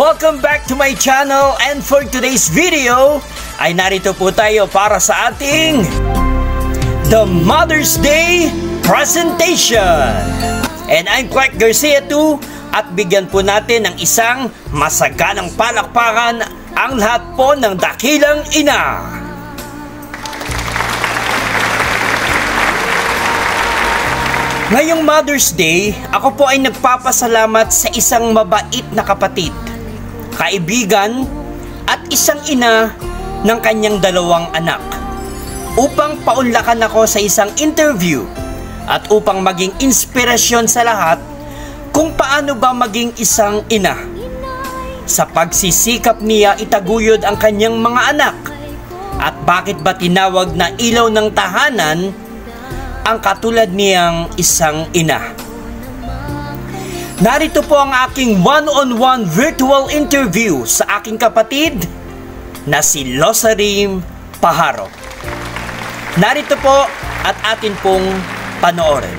Welcome back to my channel, and for today's video ay narito po tayo para sa ating The Mother's Day Presentation. And I'm Clark Garcia too, at bigyan po natin ng isang masaganang palakpakan ang lahat po ng dakilang ina. Ngayong Mother's Day, ako po ay nagpapasalamat sa isang mabait na kapatid, kaibigan at isang ina ng kanyang dalawang anak, upang paunlakan ako sa isang interview at upang maging inspirasyon sa lahat kung paano ba maging isang ina. Sa pagsisikap niya itaguyod ang kanyang mga anak, at bakit ba tinawag na ilaw ng tahanan ang katulad niyang isang ina. Narito po ang aking one-on-one virtual interview sa aking kapatid na si Losarim Paharo. Narito po at atin pong panoorin.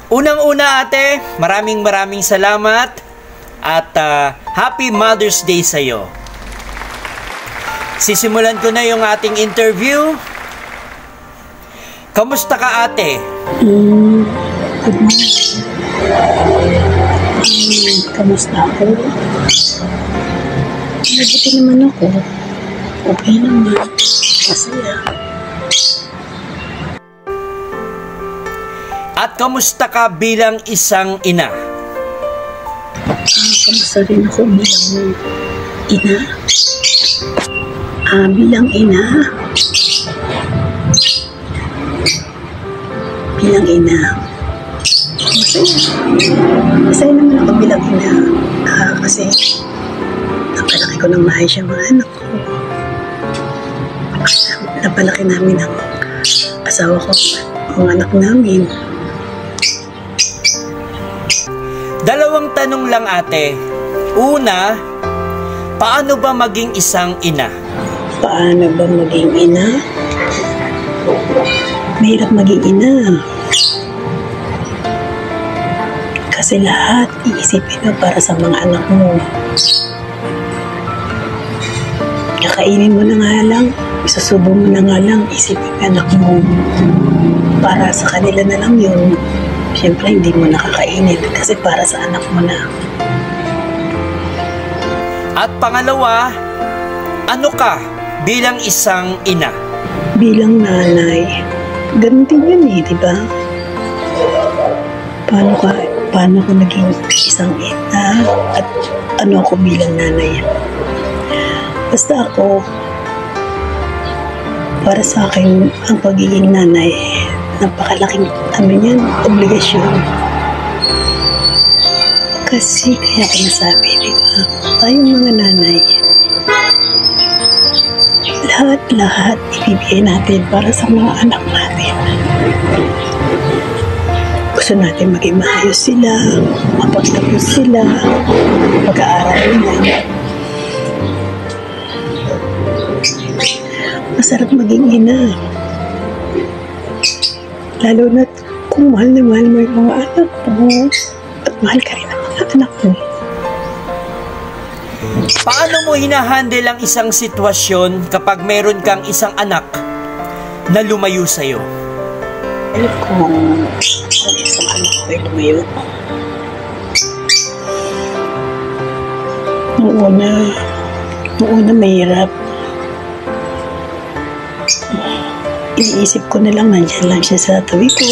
Unang-una ate, maraming salamat. At Happy Mother's Day sa iyo. Sisimulan ko na yung ating interview. Kamusta ka ate? Good morning. Kamusta ako? Mabuti naman ako. Okay naman. Masaya. At kamusta ka bilang isang ina? Kamusta rin ako bilang ina? Bilang ina. Masaya naman ako bilang ina. Kasi napalaki ko ng maayos yung mga anak ko. Napalaki namin ang asawa ko, ang anak namin. Dalawang tanong lang ate. Una, paano ba maging isang ina? Paano ba maging ina? Mahirap maging ina. Kasi lahat iisipin mo para sa mga anak mo. Kakainin mo na nga lang, isusubo mo na nga lang, isipin mo anak mo. Para sa kanila na lang yun. Siyempre, hindi mo nakakainin kasi para sa anak mo na. At pangalawa, ano ka bilang isang ina? Bilang nanay, ganun din yun di ba? Paano ko naging isang ina at ano ako bilang nanay? Basta ako, para sa akin, ang pagiging nanay, napakalaking obligasyon. Kasi kaya ko nasabi, di ba? Tayong mga nanay, lahat ibibigay natin para sa mga anak natin. Gusto natin maging maayos sila, mapagtapos sila, pag-aaral nila. Masarap maging ina. Lalo na kung mahal na mahal mo yung mga anak mo at mahal ka rin ang mga anak mo. Paano mo hinahandle ang isang sitwasyon kapag meron kang isang anak na lumayo sa'yo? Kung isang anak ko ay lumayo, noong una mahirap. Iniisip ko na lang, nandyan lang siya sa tabi ko.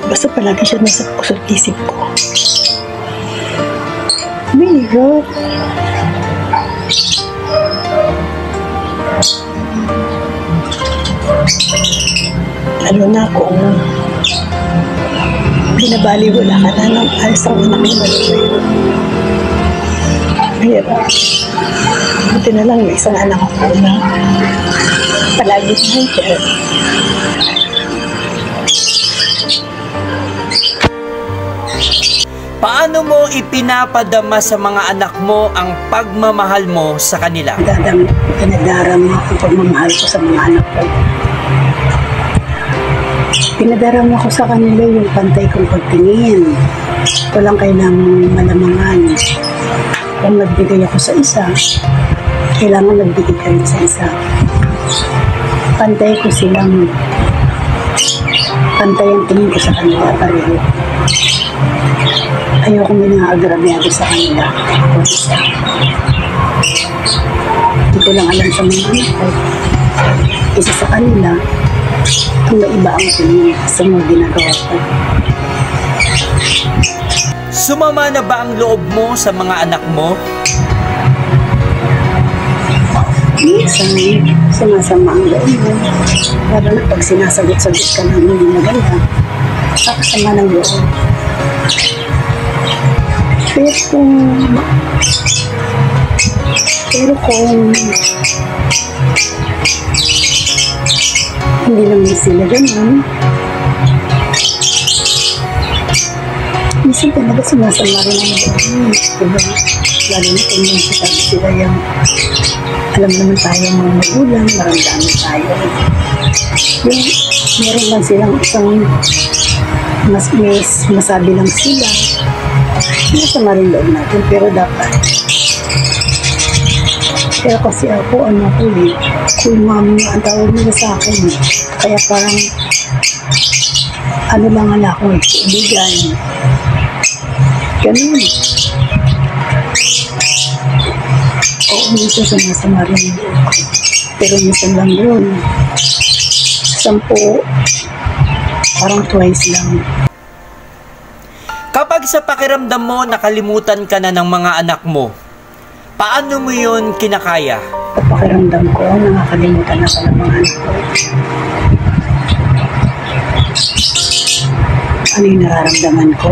Basta palagi siya nasa puso't isip ko. Mahirap. Lalo na kung binabaliwala ka na ng alas ang anak mo. Mahirap. Buti na lang yung isang anak ko na palagi nandiyan. Paano mo ipinapadama sa mga anak mo ang pagmamahal mo sa kanila? Pinadarama ang pagmamahal ko sa mga anak ko. Pinadarama ko sa kanila yung pantay kong pagtingin. Walang kailangang malamangan. Kung nagbigay ako sa isa, kailangan nagbigay ka rin sa isa. Pantay ko silang, pantay ang tingin ko sa kanila pareho. Ayoko may naagrabyado sa kanila. Ako isa. Hindi ko lang alam sa mga anak ko. Isa sa kanila, ang iba ang tingin sa mga ginagawa ko. Sumama na ba ang loob mo sa mga anak mo? Minsan, sumasama ang loob mo. Lalo na pag sinasagot-sagot ka ng hindi maganda, nakasama ng loob. Pero kung hindi naman sila ganun, minsan talaga sumasama rin ang loob mo. Diba? Lalo na kung yung sila yung alam naman tayo mga magulang, maramdaman tayo. Yung meron lang silang isang masabi lang sila. Masama rin loob natin, pero dapat. Kaya kasi ako, cool mami ang tawag nila sa akin. Kaya parang, lang ala ko, kaibigan. Ganun. Oo, minsan sumasama rin yung loob ko. Pero minsan lang yun. 10, parang twice lang. Kapag sa pakiramdam mo nakalimutan ka na ng mga anak mo, paano mo yun kinakaya? Sa pakiramdam ko, nakakalimutan ako ng mga anak ko. Ano yung nararamdaman ko?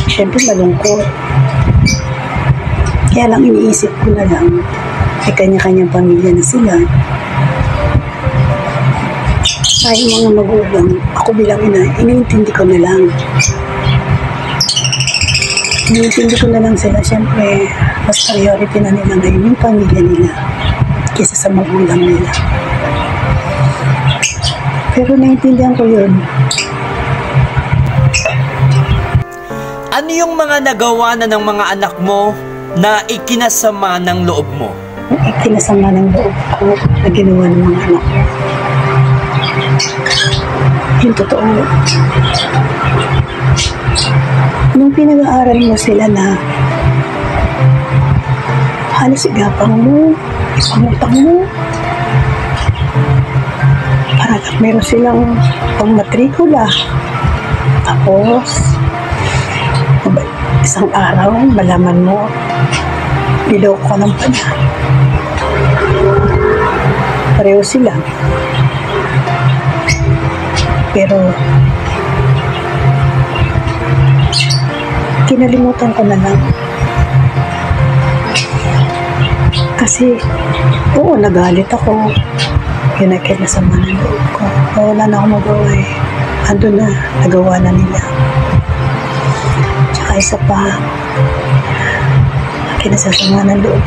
Siyempre malungkot. Kaya lang iniisip ko na lang, may kanya-kanyang pamilya na sila. Ay, mga magulang, ako bilang ina, iniintindi ko na lang. Iniintindi ko na lang sila, siyempre, mas priority na nila ngayon yung pamilya nila kaysa sa magulang nila. Pero naiintindihan ko yun. Ano yung mga nagawa na ng mga anak mo na ikinasama ng loob mo? Ikinasama ng loob ko na ginawa ng mga anak ko. Yung totoo. Nung pinag-aaral mo sila na halos igapang mo, ipangutang mo, para lang meron silang pang-matrikula. Tapos, isang araw, malaman mo, niloko ka ng pana. Pareho sila. Pero, kinalimutan ko na lang. Kasi, oo, nagalit ako. Pinakit na sama ng loob ko. Wala na akong magawa eh. Ando na, nagawa na nila. Tsaka isa pa, kinasasama ng loob.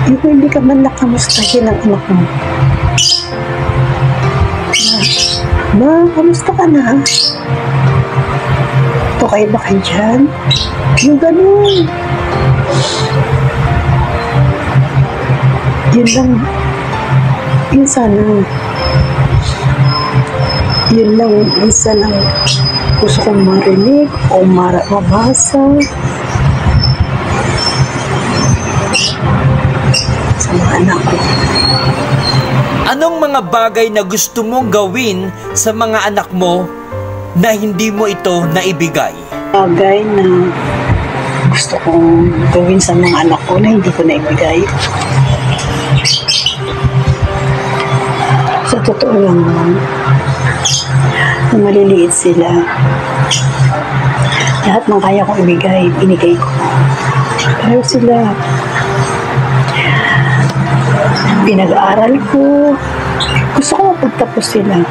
Yung hindi ka man nakamustahin ng anak mo. Ba, kamusta ka na? Okay ba kayo dyan? Yung ganun. Yun lang. Yun sana. Yun lang. Isa lang gusto kong marinig o mabasa sa mga anak ko. Anong mga bagay na gusto mong gawin sa mga anak mo na hindi mo ito naibigay? Bagay na gusto kong gawin sa mga anak ko na hindi ko naibigay. Sa totoo lang naman, nung maliliit sila, lahat ng kaya kong ibigay, binigay ko. Pero sila, pinag-aaral ko, gusto ko mapagtapos sila.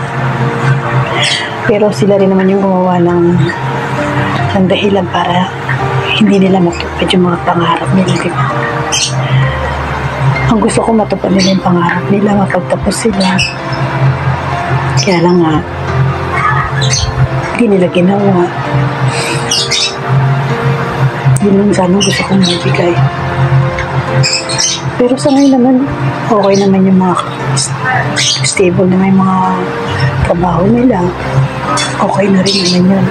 Pero sila rin naman yung gumawa ng dahilan para hindi nila matupad yung mga pangarap nila, di ba? Ang gusto ko matupad nila yung pangarap nila, mapagtapos sila. Kaya lang nga, hindi nila ginawa. Yun lang sana gusto kong mabigay. Pero sa ngayon naman, okay naman yung mga stable naman yung mga trabaho nila. Okay na rin naman yun.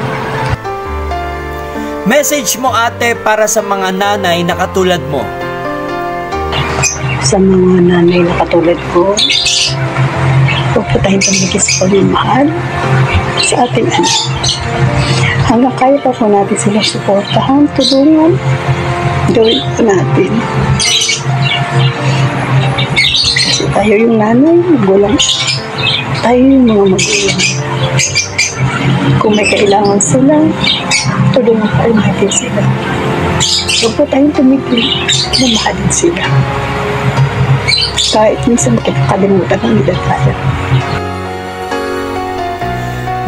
Message mo ate para sa mga nanay na katulad mo. Sa mga nanay na katulad ko, puputahin tumigil sa pagmamahal sa ating anak. Hanggang kaya pa po natin sila suportahan, tulungan, gawin po natin. Kasi tayo yung nanay, magulang. Tayo yung mga magulang. Kung may kailangan sila, tulungan pa rin natin sila. Huwag po tayong tumigil na mahalin sila. Kahit minsan makikalimutan ng nila tayo.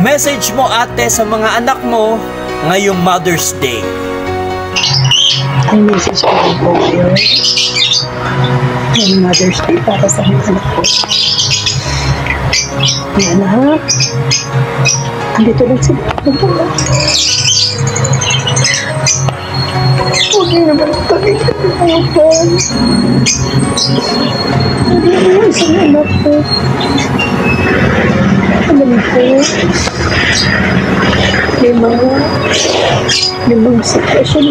Message mo ate sa mga anak mo ngayong Mother's Day. Ang message ko rin po ngayon, yung Mother's Day para sa mga anak ko. Yan ha. Andito lang sila. Okay naman kami kalimutan. Hindi naman sa anak ko. Alam ko, may mga sitwasyon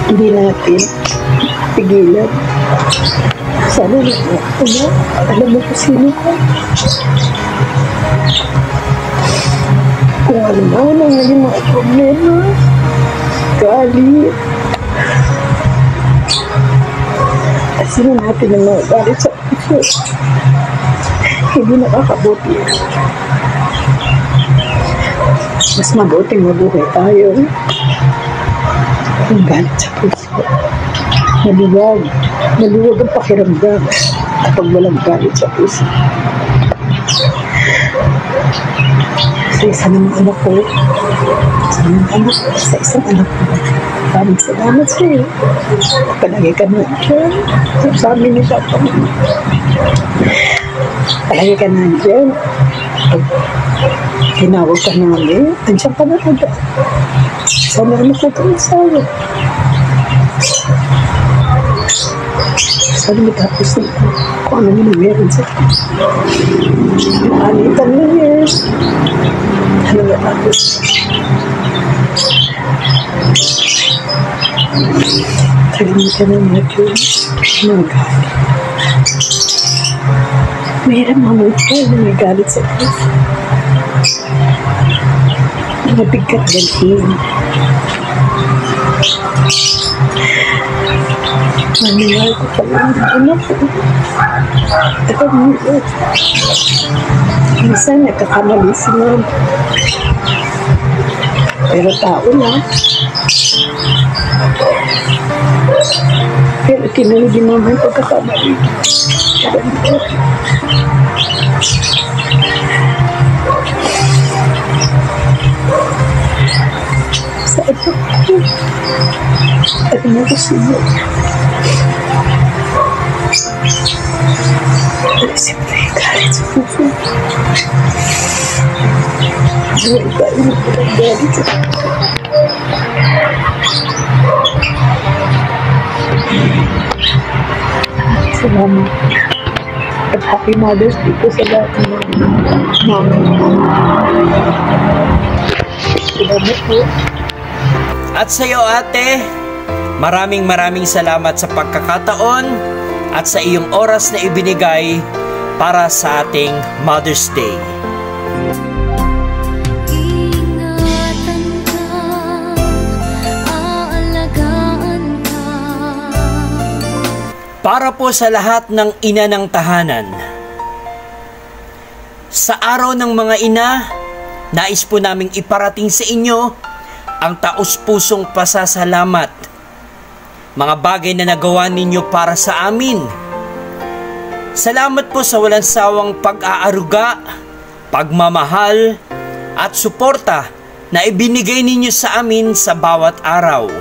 hindi natin pigilan. Sana na alam mo kung sino ko. Kung ano mo na yung mga problema, galit. Kasi natin ang mga galit sa puso. Hindi nakakabuti. Mas mabuting mabuhay tayo. Ang galit sa puso. Maluwag ang pakiramdam kapag walang galit sa puso. Sa isa ng mga anak ko, sa isang anak ko, maraming salamat sa iyo. Palagi ka na dyan. Sabi ni Papa mo. Palagi ka na dyan. Pag tinawag ka namin, andyan ka na agad. Sana anak ko kang asawa. Sana matapos na kung ano mo meron sa akin. Palitan na yan. Ano matapos? Kalimutan na natin mga galit. Mayroon mamuti na may galit sa puso. Mabigat gantiin. Mangyayari ko pala ang anak ko. Ito mo. Minsan nagkakamali si Mom. Pero tao lang. Pero tinanong din Mama yung pagkakamali. Sa ito ko. Ito mo ko siya. Siyempre, galit sa puso. Galit tayo na parang galit sa puso. Salamat. At happy Mother's Day po sa lahat ng mama. Salamat po. At sa iyo ate, maraming salamat sa pagkakataon at sa iyong oras na ibinigay para sa ating Mother's Day. Ingatan ka, aalagaan ka. Para po sa lahat ng ina ng tahanan, sa araw ng mga ina, nais po naming iparating sa inyo ang taos-pusong pasasalamat. Mga bagay na nagawa ninyo para sa amin. Salamat po sa walang sawang pag-aaruga, pagmamahal at suporta na ibinigay ninyo sa amin sa bawat araw.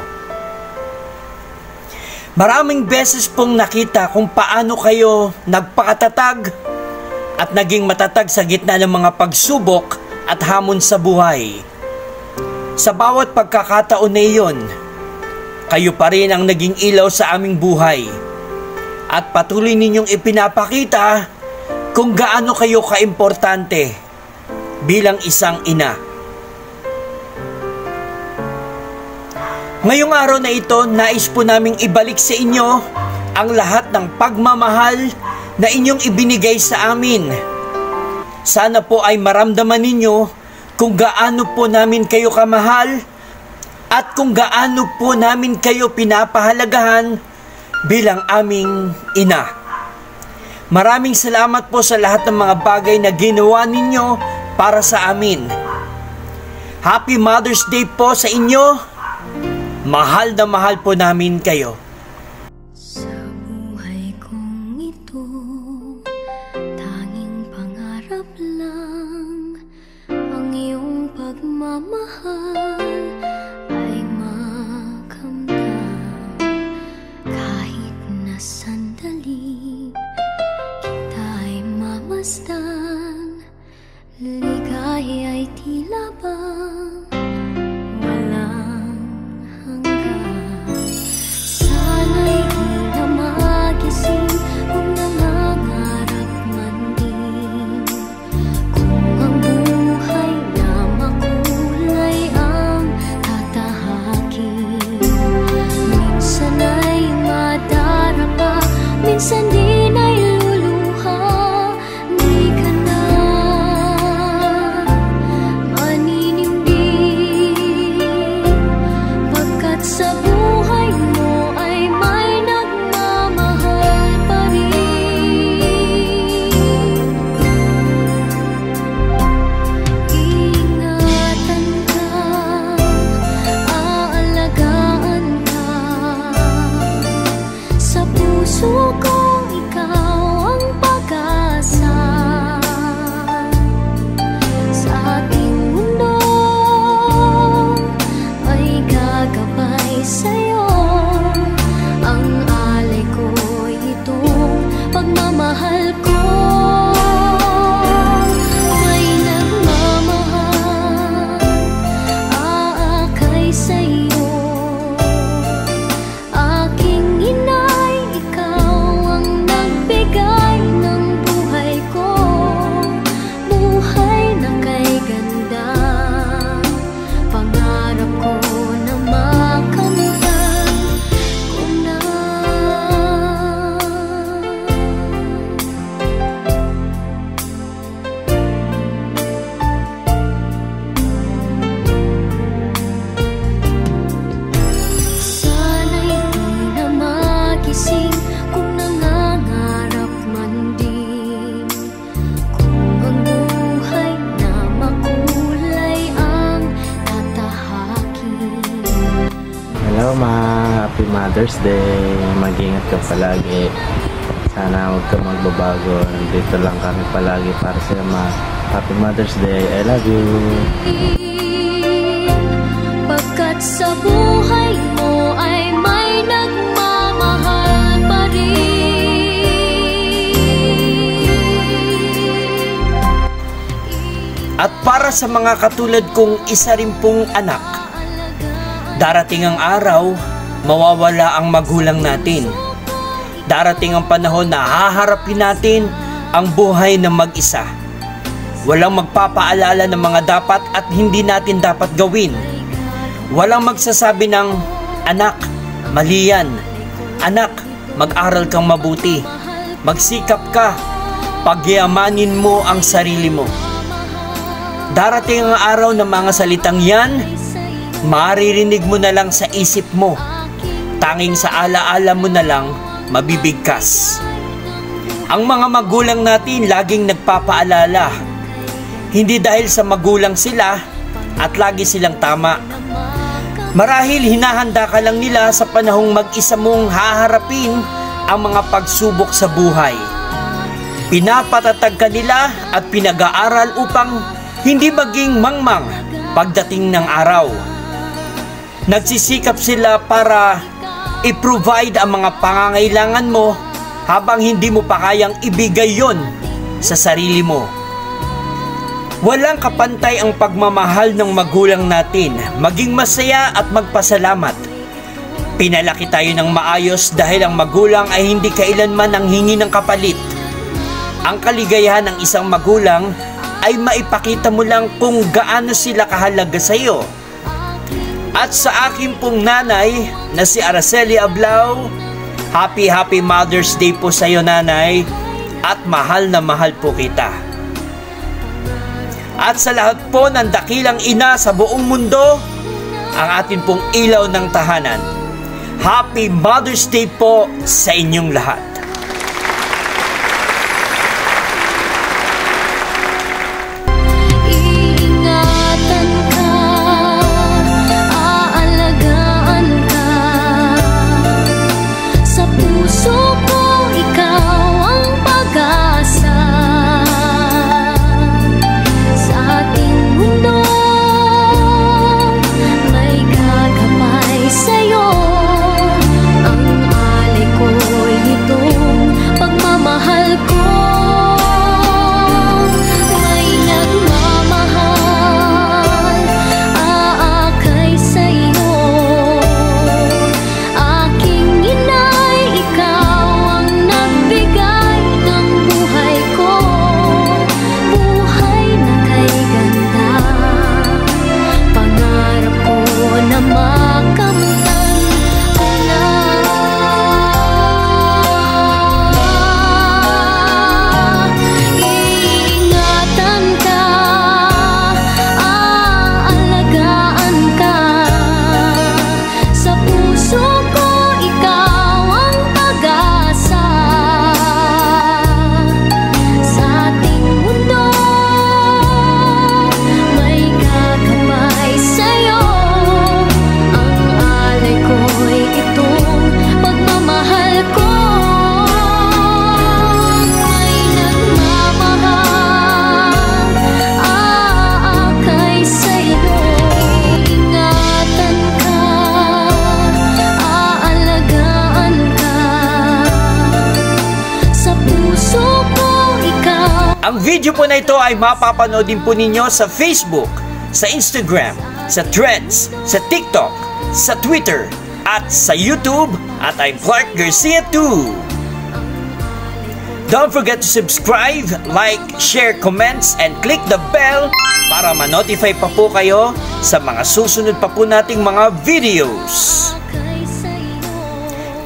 Maraming beses pong nakita kung paano kayo nagpakatatag at naging matatag sa gitna ng mga pagsubok at hamon sa buhay. Sa bawat pagkakataon na iyon, kayo pa rin ang naging ilaw sa aming buhay at patuloy ninyong ipinapakita kung gaano kayo kaimportante bilang isang ina. Ngayong araw na ito, nais po naming ibalik sa inyo ang lahat ng pagmamahal na inyong ibinigay sa amin. Sana po ay maramdaman ninyo kung gaano po namin kayo kamahal at kung gaano po namin kayo pinapahalagahan bilang aming ina. Maraming salamat po sa lahat ng mga bagay na ginawa ninyo para sa amin. Happy Mother's Day po sa inyo. Mahal na mahal po namin kayo. Sa buhay kong ito, tanging pangarap lang ang iyong pagmamahal ay makamtan. Kahit na sandali kita'y mamasdan, ligay ay tila bang walang sana'y di na magising kung nangangarap man din. Kung ang buhay na makulay ang tatahakin, minsan ay madarapa, minsan din ay luluha. Di ka na maninindig, pagkat sa buhay mo ay may nagmamahal pa rin. Ingatan ka, aalagaan ka, sa puso ko ikaw ang pag-asa. Sa ating mundo ay gagabay sa'yo, ang alay ko'y itong pagmamahal ko. May nagmamahal, aakay sa'yo. Aking inay, ikaw ang nagbigay ng buhay ko, buhay na kay ganda. Pangarap ko na makamtan ko na. Sana'y di na magising kung nangangarap man din. Kung ang buhay na makulay ang tatahakin. Hello ma, Happy Mother's Day. Mag-ingat ka palagi. Sana huwag ka magbabago. Nandito lang kami palagi para sa'yo ma. Happy Mother's Day. I love you. Pagkat sa buhay mo ay may nagmamahal pa rin. At para sa mga katulad kong isa rin pong anak, darating ang araw, mawawala ang magulang natin. Darating ang panahon na haharapin natin ang buhay ng mag-isa. Walang magpapaalala ng mga dapat at hindi natin dapat gawin. Walang magsasabi ng, anak, mali yan. Anak, mag-aral kang mabuti. Magsikap ka. Pagyamanin mo ang sarili mo. Darating ang araw ng mga salitang yan, maririnig mo na lang sa isip mo. Tanging sa alaala mo na lang, mabibigkas. Ang mga magulang natin laging nagpapaalala. Hindi dahil sa magulang sila at lagi silang tama. Marahil hinahanda ka lang nila sa panahong mag-isa mong haharapin ang mga pagsubok sa buhay. Pinapatatag ka nila at pinag-aaral upang hindi maging mangmang pagdating ng araw. Nagsisikap sila para i-provide ang mga pangangailangan mo habang hindi mo pa kayang ibigay yon sa sarili mo. Walang kapantay ang pagmamahal ng magulang natin. Maging masaya at magpasalamat. Pinalaki tayo ng maayos dahil ang magulang ay hindi kailanman nanghingi ng kapalit. Ang kaligayahan ng isang magulang ay maipakita mo lang kung gaano sila kahalaga sa iyo. At sa akin pong nanay na si Araceli Ablao, Happy Mother's Day po sa iyo, nanay, at mahal na mahal po kita. At sa lahat po ng dakilang ina sa buong mundo, ang atin pong ilaw ng tahanan, Happy Mother's Day po sa inyong lahat. Iingatan ka, aalagaan ka. Sa puso ko, ikaw ang pag-asa. Sa ating mundo, may gagabay sa'yo. Ang alay ko'y itong pagmamahal ko. May nagmamahal, aakay sa'yo. Aking inay, ikaw ang nagbigay ng buhay ko. Buhay na kay ganda. Pangarap ko na makamtan ka na. Iingatan ka, aalagaan ka. Sa puso ko, ikaw ang pag-asa. Sa ating mundo, may gagabay sa'yo. Ang alay ko'y itong pagmamahal ko. May nagmamahal, aakay sa'yo. Ingatan ka, aalagaan ka. Sa puso ko, ikaw. Ang video po na ito ay mapapanood din po ninyo sa Facebook, sa Instagram, sa Threads, sa TikTok, sa Twitter, at sa YouTube, at I'm Clark Garcia too. Don't forget to subscribe, like, share, comments, and click the bell para ma-notify pa po kayo sa mga susunod pa po nating mga videos.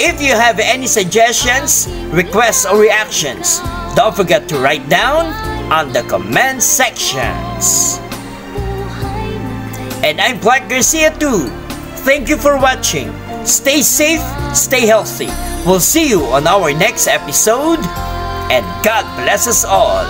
If you have any suggestions, requests, or reactions, don't forget to write down on the comment sections. And I'm Clark Garcia too. Thank you for watching. Stay safe, stay healthy. We'll see you on our next episode. And God bless us all.